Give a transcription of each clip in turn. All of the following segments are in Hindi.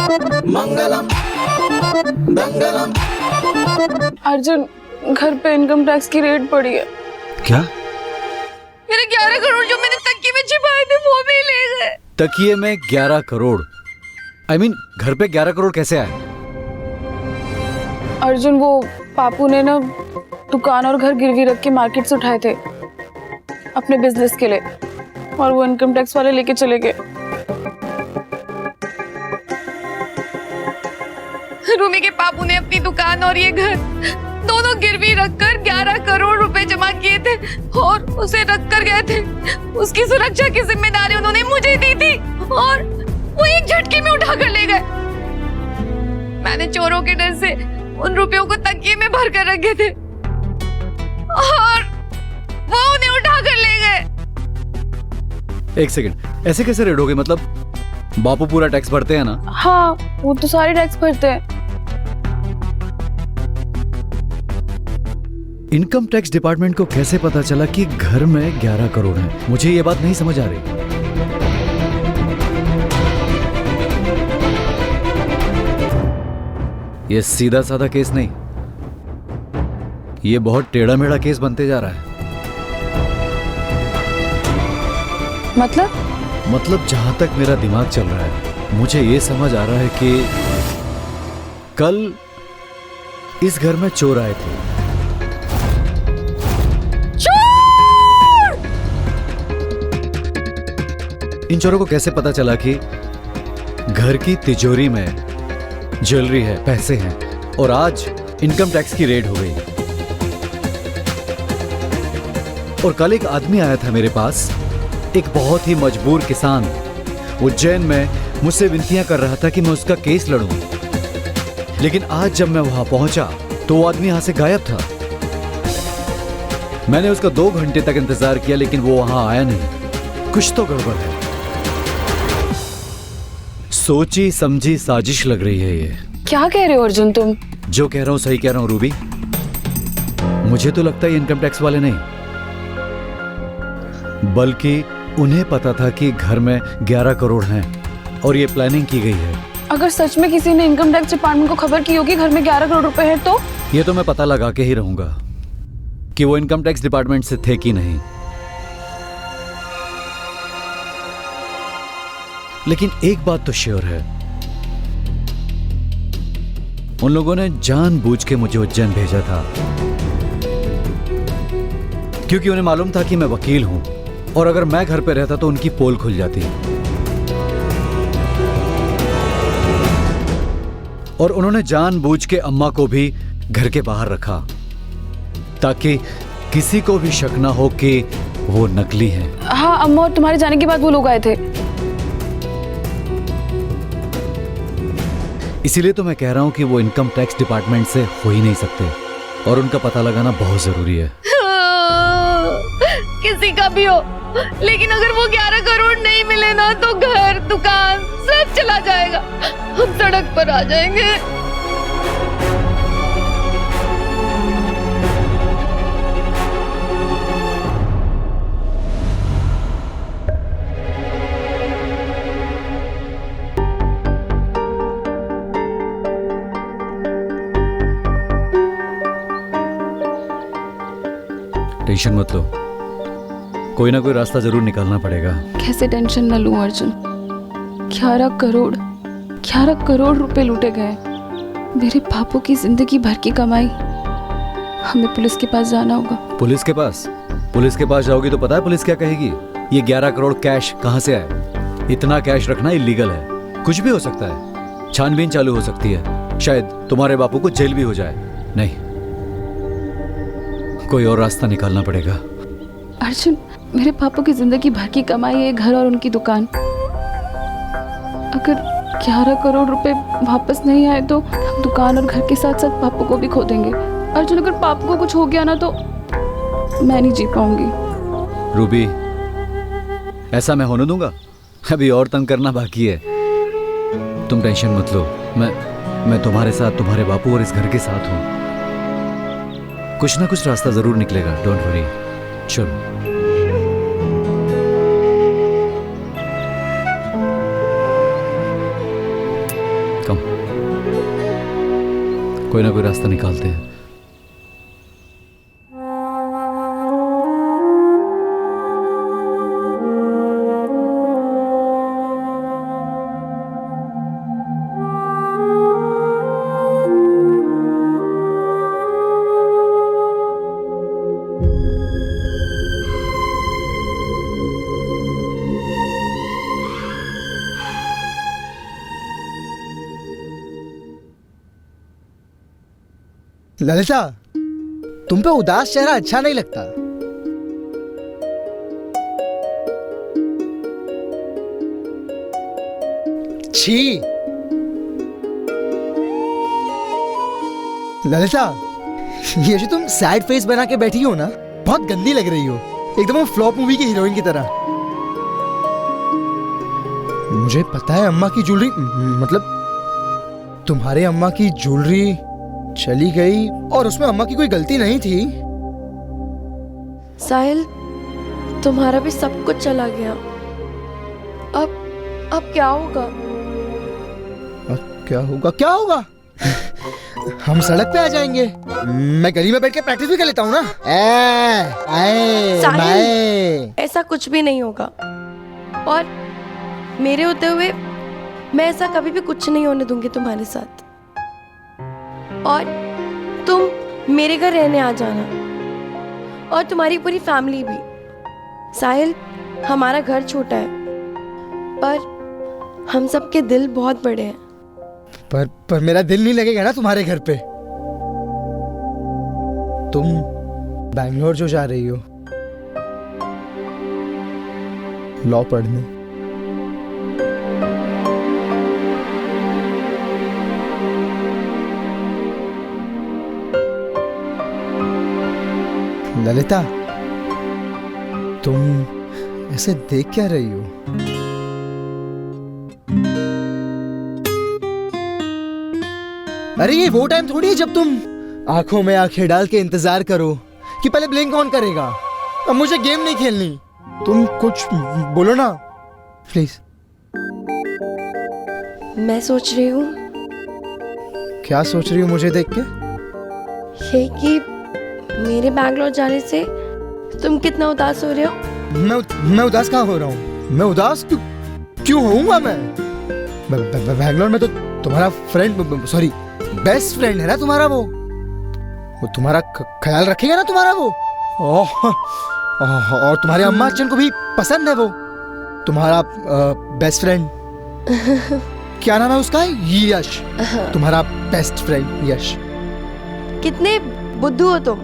मंगलम दंगलम। अर्जुन, घर पे इनकम टैक्स की रेड पड़ी है। क्या? मेरे 11 करोड़ जो मैंने तकिए में छिपाए थे वो भी ले गए। तकिए में 11 करोड़? I mean, घर पे 11 करोड़ कैसे आए? अर्जुन, वो पापू ने ना दुकान और घर गिरवी रख के मार्केट से उठाए थे अपने बिजनेस के लिए, और वो इनकम टैक्स वाले लेके चले गए। रूमी के पापू ने अपनी दुकान और ये घर दोनों गिरवी रखकर 11 करोड़ रुपए जमा किए थे और उसे रख कर गए थे। उसकी सुरक्षा की जिम्मेदारी उन्होंने मुझे दी थी और वो एक झटके में उठा कर ले गए। मैंने चोरों के डर से उन रुपयों को तकिए में भर कर रखे थे और वो उन्हें उठा कर ले गए। एक सेकंड, ऐसे कैसे रेड हो गई? मतलब बापू पूरा टैक्स भरते हैं ना? हाँ, वो तो सारे टैक्स भरते हैं। इनकम टैक्स डिपार्टमेंट को कैसे पता चला कि घर में 11 करोड़ हैं? मुझे ये बात नहीं समझ आ रही। ये सीधा साधा केस नहीं, ये बहुत टेढ़ा मेढ़ा केस बनते जा रहा है। मतलब जहां तक मेरा दिमाग चल रहा है, मुझे ये समझ आ रहा है कि कल इस घर में चोर आए थे। इन चोरों को कैसे पता चला कि घर की तिजोरी में ज्वेलरी है, पैसे हैं, और आज इनकम टैक्स की रेड हो गई। और कल एक आदमी आया था मेरे पास, एक बहुत ही मजबूर किसान, उज्जैन में मुझसे विनतियां कर रहा था कि मैं उसका केस लड़ूं। लेकिन आज जब मैं वहां पहुंचा तो वो आदमी यहां से गायब था। मैंने उसका 2 घंटे तक इंतजार किया, लेकिन वो वहां आया नहीं। कुछ तो गड़बड़ है। सोची समझी साजिश लग रही है ये। क्या कह रहे हो अर्जुन तुम? जो कह रहा हूं सही कह रहा हूं रूबी। मुझे तो लगता है इनकम टैक्स वाले नहीं, बल्कि उन्हें पता था कि घर में 11 करोड़ हैं और ये प्लानिंग की गई है। अगर सच में किसी ने इनकम टैक्स डिपार्टमेंट को खबर की होगी घर में 11 करोड़ रुपए हैं तो? ये तो मैं पता लगा के ही रहूंगा कि वो इनकम टैक्स डिपार्टमेंट से थे कि नहीं। लेकिन एक बात तो श्योर है, उन लोगों ने जानबूझ के मुझे उज्जैन भेजा था, क्योंकि उन्हें मालूम था कि मैं वकील हूं और अगर मैं घर पे रहता तो उनकी पोल खुल जाती। और उन्होंने जानबूझ के अम्मा को भी घर के बाहर रखा ताकि किसी को भी शक ना हो कि वो नकली हैं। हाँ अम्मा, और तुम्हारे जाने के बाद वो लोग आए थे। इसीलिए तो मैं कह रहा हूं कि वो इनकम टैक्स डिपार्टमेंट से हो ही नहीं सकते और उनका पता लगाना बहुत जरूरी है। किसी का भी हो, लेकिन अगर वो 11 करोड़ नहीं मिले ना तो घर, दुकान सब चला जाएगा। हम सड़क पर आ जाएंगे। टेंशन मत लो, कोई ना कोई रास्ता जरूर निकालना पड़ेगा। कैसे टेंशन न लूं अर्जुन? 11 करोड़ रुपए लूटे गए। मेरे पापू की जिंदगी भर की कमाई। हमें पुलिस के पास जाना होगा। पुलिस के पास? पुलिस के पास जाओगी तो पता है पुलिस क्या कहेगी? ये 11 करोड़ कैश कहां से आए? इतना कैश रखना इलीगल है। कुछ भी हो सकता है, छानबीन चालू हो सकती है, शायद तुम्हारे बापू को जेल भी हो जाए। नहीं, कोई और रास्ता निकालना पड़ेगा। अर्जुन, मेरे पापा की जिंदगी भर की कमाई है, घर और उनकी दुकान। अगर 11 करोड़ रुपए वापस नहीं आए तो हम दुकान और घर के साथ साथ पापू को भी खो देंगे। अर्जुन, अगर पापू को कुछ हो गया ना तो मैं नहीं जी पाऊंगी। रूबी, ऐसा मैं होने दूंगा? अभी और तंग करना बाकी है। तुम टेंशन मत लो, मैं तुम्हारे साथ, तुम्हारे बापू और इस घर के साथ हूं। कुछ ना कुछ रास्ता जरूर निकलेगा, डोंट वरी। चलो। कोई ना कोई रास्ता निकालते हैं। ललिता, तुम पे उदास चेहरा अच्छा नहीं लगता। छी। ललिता, ये जो तुम सैड फेस बना के बैठी हो ना, बहुत गंदी लग रही हो, एकदम वो फ्लॉप मूवी की हीरोइन की तरह। मुझे पता है अम्मा की ज्वेलरी, मतलब तुम्हारे अम्मा की ज्वेलरी चली गई और उसमें अम्मा की कोई गलती नहीं थी। साहिल, तुम्हारा भी सब कुछ चला गया। अब क्या होगा? अब क्या होगा? क्या होगा? हम सड़क पे आ जाएंगे। मैं गली में बैठ के प्रैक्टिस भी कर लेता हूँ ना। साहिल, ऐसा कुछ भी नहीं होगा। और मेरे होते हुए मैं ऐसा कभी भी कुछ नहीं होने दूंगी तुम्हारे साथ। और तुम मेरे घर रहने आ जाना, और तुम्हारी पूरी फैमिली भी। साहिल, हमारा घर छोटा है पर हम सबके दिल बहुत बड़े हैं। पर मेरा दिल नहीं लगेगा ना तुम्हारे घर पे। तुम बैंगलोर जो जा रही हो लॉ पढ़ने, ललिता, तुम ऐसे देख क्या रही हो? अरे ये वो टाइम थोड़ी है जब तुम आंखों में आंखें डाल के इंतजार करो कि पहले ब्लिंक कौन करेगा। अब मुझे गेम नहीं खेलनी। तुम कुछ बोलो ना प्लीज। मैं सोच रही हूँ। क्या सोच रही हो मुझे देख के? ये कि मेरे बैंगलोर जाने से तुम कितना उदास हो रहे हो। मैं उदास कहाँ हो रहा हूँ? मैं उदास क्यों होऊंगा? मैं बैंगलोर में तो तुम्हारा फ्रेंड, सॉरी बेस्ट फ्रेंड है ना तुम्हारा। वो तुम्हारा ख्याल रखेगा ना तुम्हारा वो। और तुम्हारे अम्मा अच्चन को भी पसंद है वो तुम्हारा बेस्ट फ्रेंड। क्या नाम है उसका? यश। तुम्हारा बेस्ट फ्रेंड यश। कितने बुद्धू हो तुम,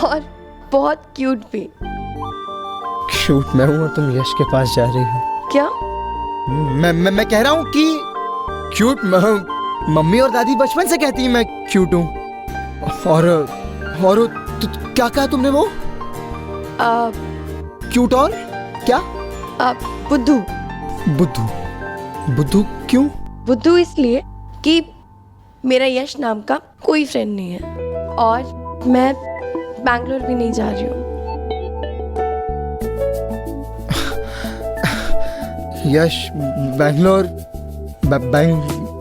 और बहुत क्यूट भी। क्यूट मैं हूँ और तुम यश के पास जा रही हो? क्या? मैं कह रहा हूँ कि क्यूट मम्मी और दादी बचपन से कहती है मैं क्यूट हूँ। और क्या कहा तुमने? वो क्यूट और क्या? बुद्धू। बुद्धू? बुद्धू क्यों? बुद्धू इसलिए कि मेरा यश नाम का कोई फ्रेंड नहीं है, और मैं बैंगलोर भी नहीं जा रही हूँ। यश बैंगलोर?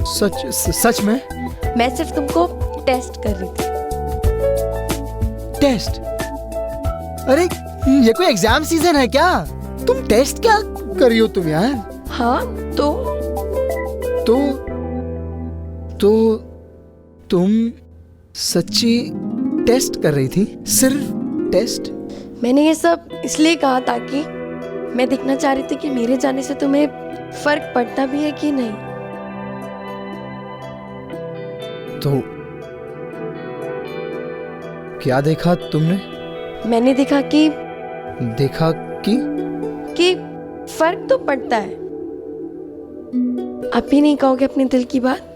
सच में? मैं सिर्फ तुमको टेस्ट कर रही थी। टेस्ट? अरे ये कोई एग्जाम सीजन है क्या? तुम टेस्ट क्या कर रही हो तुम यार? हाँ तो तुम सच्ची टेस्ट कर रही थी? सिर्फ टेस्ट? मैंने ये सब इसलिए कहा ताकि मैं देखना चाह रही थी कि मेरे जाने से तुम्हें फर्क पड़ता भी है कि नहीं। तो क्या देखा तुमने? मैंने देखा कि फर्क तो पड़ता है। अब भी नहीं कहोगे अपने दिल की बात?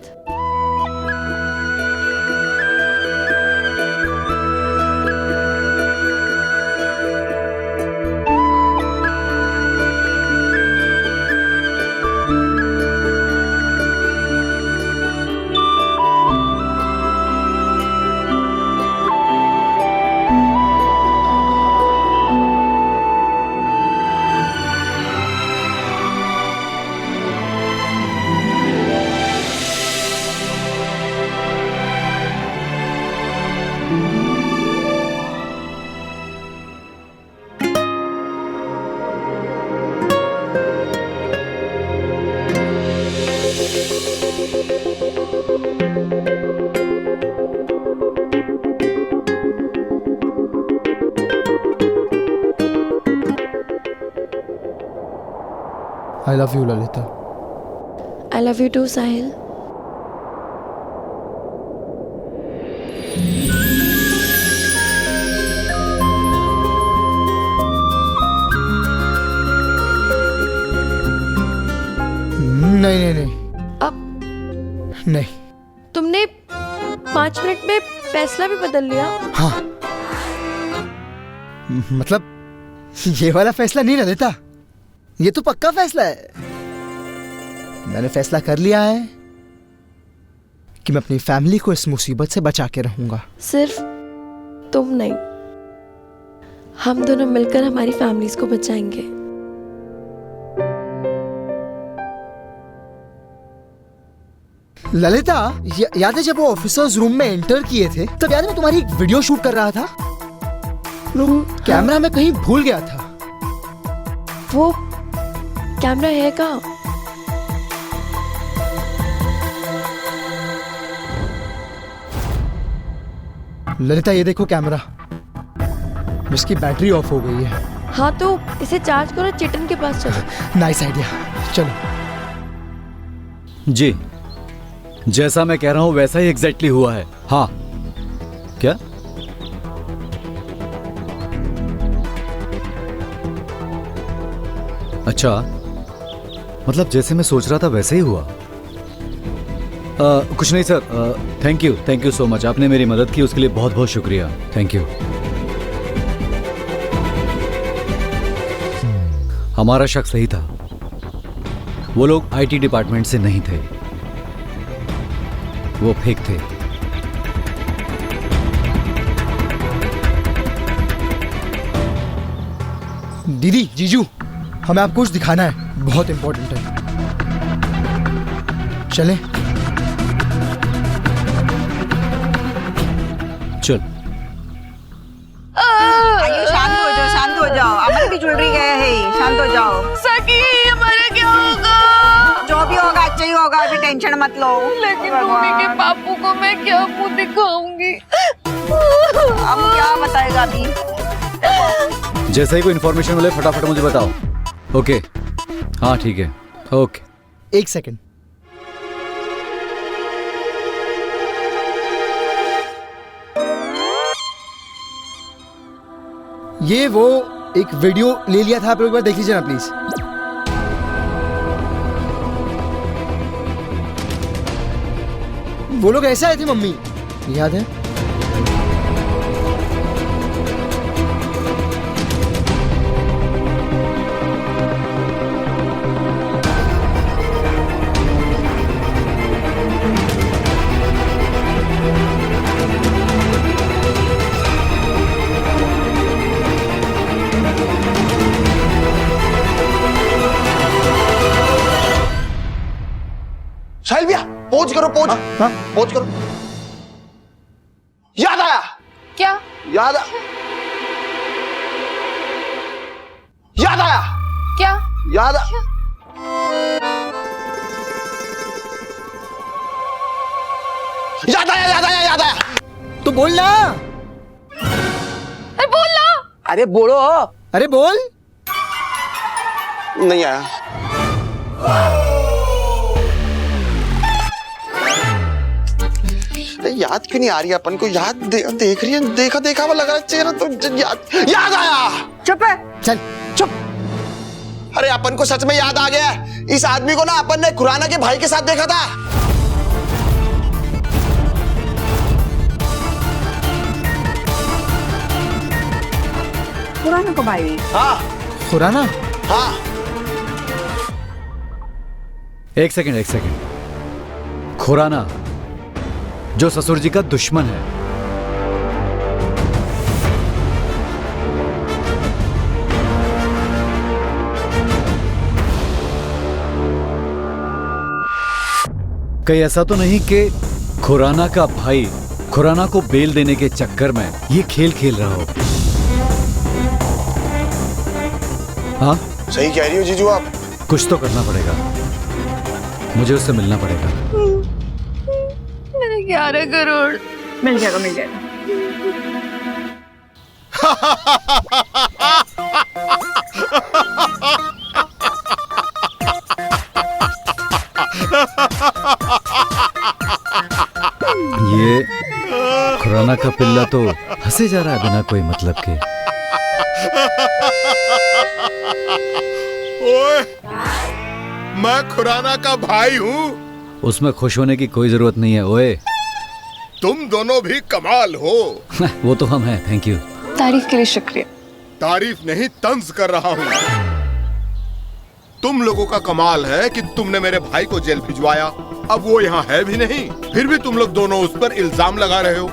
I love you Lalita. I love you too Sahil. नहीं नहीं नहीं अब नहीं। तुमने 5 मिनट में फैसला भी बदल लिया? हाँ, मतलब ये वाला फैसला नहीं ललिता, ये तो पक्का फैसला है। मैंने फैसला कर लिया है कि मैं अपनी फैमिली को इस मुसीबत से बचा के रहूंगा। सिर्फ तुम नहीं, हम दोनों मिलकर हमारी फैमिलीज को बचाएंगे। ललिता, याद है जब वो ऑफिसर्स रूम में एंटर किए थे, तब याद है मैं तुम्हारी एक वीडियो शूट कर रहा था? कैमरा मैं कहीं भूल गया था। वो कैमरा है कहाँ? ललिता ये देखो कैमरा, इसकी बैटरी ऑफ हो गई है। हाँ तो इसे चार्ज करो, चेतन के पास चलो। नाइस आइडिया, चलो। जी, जैसा मैं कह रहा हूं वैसा ही एग्जैक्टली हुआ है। हाँ, क्या? अच्छा, मतलब जैसे मैं सोच रहा था वैसे ही हुआ। कुछ नहीं sir, thank you so much. आपने मेरी मदद की, उसके लिए बहुत बहुत शुक्रिया। Thank you. हमारा शक सही था, वो लोग आईटी डिपार्टमेंट से नहीं थे, वो फेक थे। दीदी, जीजू, हमें आपको कुछ दिखाना है, बहुत इंपॉर्टेंट है। चलें? चल। आइए, शांत हो जाओ। अमर की ज्वेलरी गया है, शांत हो जाओ। सकी, हमारा क्या होगा? जो भी होगा अच्छा ही होगा, अभी टेंशन मत लो। लेकिन रूबी के बापू को मैं क्या मुंह दिखाऊंगी? अब क्या बताएगा अभी? जैसे ही कोई इन्फॉर्मेशन मिले फटाफट मुझे बताओ। ओके, हाँ ठीक है, ओके। एक सेकंड। ये वो एक वीडियो ले लिया था, आप लोग एक बार देख लीजिए ना प्लीज। वो लोग ऐसे आए थे मम्मी, याद है? साहिल भैया, पोज करो, पोज। हाँ? पोज करो। याद आया, क्या? याद याद आया, क्या? याद याद आया, याद आया, याद आया। तो बोल ना। अरे बोल ना। अरे बोलो। अरे बोल। नहीं आया। याद क्यों नहीं आ रही है अपन को? याद देख रही है, देखा देखा हुआ लग रहा है चेहरा तो। याद आया। चुप है। चल चुप। अरे अपन को सच में याद आ गया है। इस आदमी को ना अपन ने खुराना के भाई के साथ देखा था। खुराना को भाई? हाँ खुराना? हाँ। एक सेकंड। खुराना जो ससुर जी का दुश्मन है। कहीं ऐसा तो नहीं कि खुराना का भाई खुराना को बेल देने के चक्कर में ये खेल खेल रहा हो? हाँ, सही कह रही हो जीजू आप। कुछ तो करना पड़ेगा, मुझे उससे मिलना पड़ेगा। मेरे 11 करोड़। मिल जाएगा। ये खुराना का पिल्ला तो हंसे जा रहा है बिना कोई मतलब के। ओए, मैं खुराना का भाई हूँ। उसमें खुश होने की कोई जरूरत नहीं है ओए। तुम दोनों भी कमाल हो। वो तो हम हैं, थैंक यू। तारीफ के लिए शुक्रिया। तारीफ नहीं, तंज कर रहा हूँ। तुम लोगों का कमाल है कि तुमने मेरे भाई को जेल भिजवाया। अब वो यहाँ है भी नहीं, फिर भी तुम लोग दोनों उस पर इल्जाम लगा रहे हो,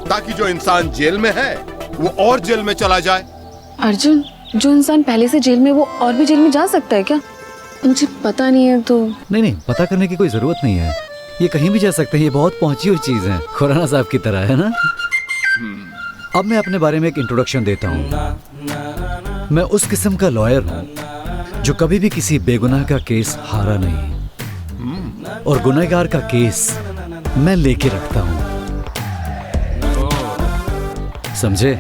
ताकि जो इंसान जेल में है वो और जेल में चला जाए। अर्जुन, जो इंसान पहले से जेल में, वो और भी जेल में जा सकता है क्या? मुझे पता नहीं है तो। नहीं, पता करने की कोई जरूरत नहीं है। ये कहीं भी जा सकते हैं, ये बहुत पहुंची हुई चीज है, खुराना साहब की तरह, है ना? अब मैं अपने बारे में एक इंट्रोडक्शन देता हूँ। मैं उस किस्म का लॉयर हूँ जो कभी भी किसी बेगुनाह का केस हारा नहीं, और गुनहगार का केस मैं लेके रखता हूँ, समझे?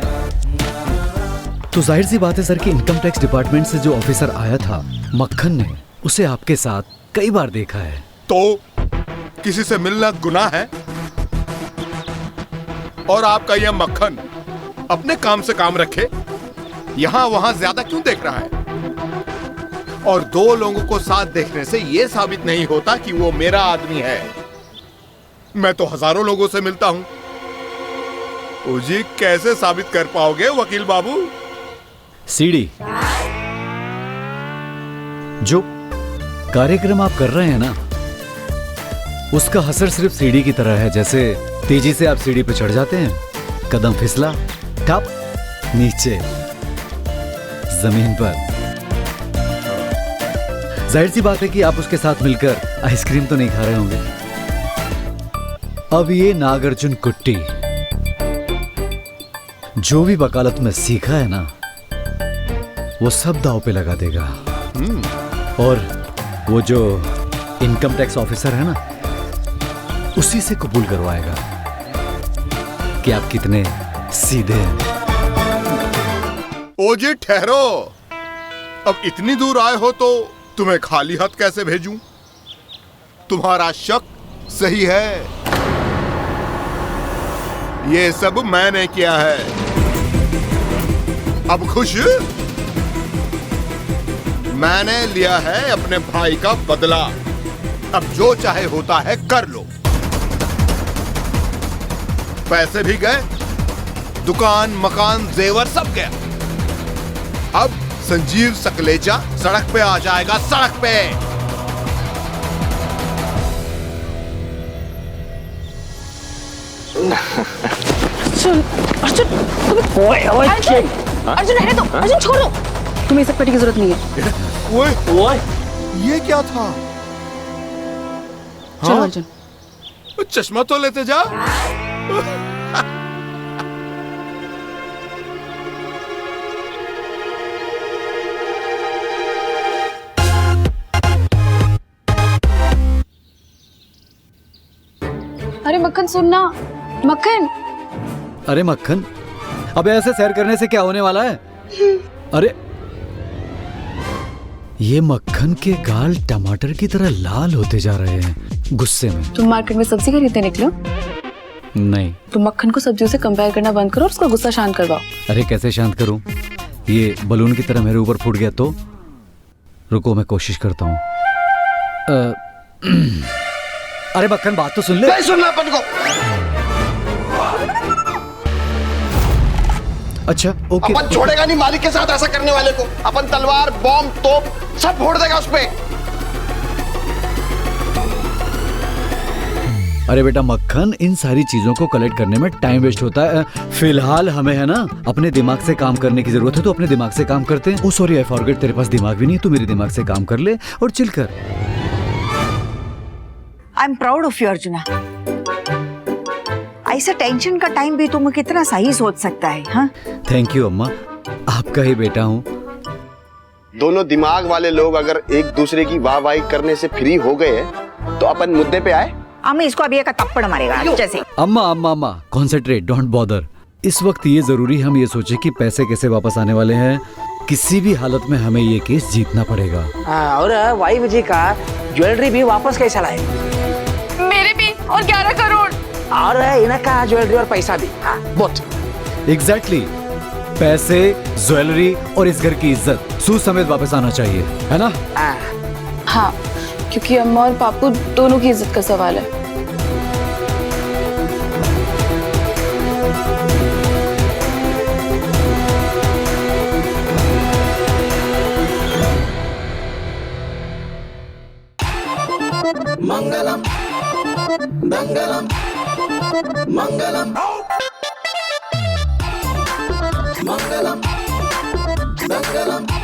तो जाहिर सी बात है सर कि इनकम टैक्स डिपार्टमेंट से जो ऑफिसर आया था मक्खन ने उसे आपके साथ कई बार देखा है। तो किसी से मिलना गुनाह है? और आपका यह मक्खन अपने काम से काम रखे, यहां वहां ज्यादा क्यों देख रहा है? और दो लोगों को साथ देखने से यह साबित नहीं होता कि वो मेरा आदमी है। मैं तो हजारों लोगों से मिलता हूं। जी कैसे साबित कर पाओगे वकील बाबू? सीडी, जो कार्यक्रम आप कर रहे हैं ना, उसका असर सिर्फ सीढ़ी की तरह है। जैसे तेजी से आप सीढ़ी पे चढ़ जाते हैं, कदम फिसला, टप, नीचे जमीन पर। जाहिर सी बात है कि आप उसके साथ मिलकर आइसक्रीम तो नहीं खा रहे होंगे। अब ये नागार्जुन कुट्टी जो भी वकालत में सीखा है ना, वो सब दांव पे लगा देगा। और वो जो इनकम टैक्स ऑफिसर है ना, उसी से कबूल करवाएगा कि आप कितने सीधे हैं। ओ जी ठहरो, अब इतनी दूर आए हो तो तुम्हें खाली हाथ कैसे भेजूं? तुम्हारा शक सही है, ये सब मैंने किया है। अब खुश? मैंने लिया है अपने भाई का बदला। अब जो चाहे होता है कर लो। पैसे भी गए, दुकान, मकान, जेवर सब गया। अब संजीव सकलेचा सड़क पे आ जाएगा, सड़क पे। अर्जुन, अर्जुन, अर्जुन रहने दो, अर्जुन छोड़ दो। तुम्हें सब करने की जरूरत नहीं है। ओए, ये क्या था? चलो अर्जुन। चश्मा तो लेते जा। अरे मक्खन सुनना, मक्खन। अरे मक्खन, अब ऐसे सैर करने से क्या होने वाला है? अरे ये मक्खन के गाल टमाटर की तरह लाल होते जा रहे हैं गुस्से में। तुम मार्केट में सब्जी खरीदने निकलो? नहीं। तुम मक्खन को सब्जियों से कंपेयर करना बंद करो और उसका गुस्सा शांत करवाओ। अरे कैसे शांत करूं? ये बलून की तरह मेरे ऊपर फूट गया तो? रुको मैं कोशिश करता हूँ। अरे मक्खन बात तो सुन ले। नहीं सुनना अपन को। अच्छा ओके। अपन छोड़ेगा नहीं मालिक के साथ ऐसा करने वाले को। अपन तलवार, बॉम्ब, तोप सब फोड़ देगा उस पे। अरे बेटा मक्खन, इन सारी चीजों को कलेक्ट करने में टाइम वेस्ट होता है। फिलहाल हमें है ना अपने दिमाग से काम करने की जरूरत है, तो अपने दिमाग से काम करते हैं। ओ सॉरी आई फॉरगेट, तेरे पास दिमाग भी नहीं है, तू मेरे दिमाग से काम कर ले और चिल कर। I am proud of you arjuna. ऐसा टेंशन का टाइम भी तुम कितना सही सोच सकता है। हाँ, थैंक यू अम्मा, आपका ही बेटा हूँ। दोनों दिमाग वाले लोग अगर एक दूसरे की वाहवाही करने से फ्री हो गए हैं, तो अपन मुद्दे पे आए। हमें इसको अभी एक थप्पड़ मारेगा जैसे। अम्मा अम्मा अम्मा, कॉन्सेंट्रेट, डोंट बॉदर। इस वक्त ये जरूरी हम ये सोचे कि पैसे कैसे वापस आने वाले हैं। किसी भी हालत में हमें ये केस जीतना पड़ेगा। और वाई विजय का ज्वेलरी भी वापस कैसा लाए? मेरे भी और 11 करोड़। और इनका ज्वेलरी और पैसा भी। हाँ, बोट। एग्जैक्टली पैसे, ज्वेलरी और इस घर की इज्जत सूद समेत वापस आना चाहिए, है ना? हाँ, क्योंकि अम्मा और पापू दोनों की इज्जत का सवाल है। मंगलम मंगलम मंगलम मंगलम मंगलम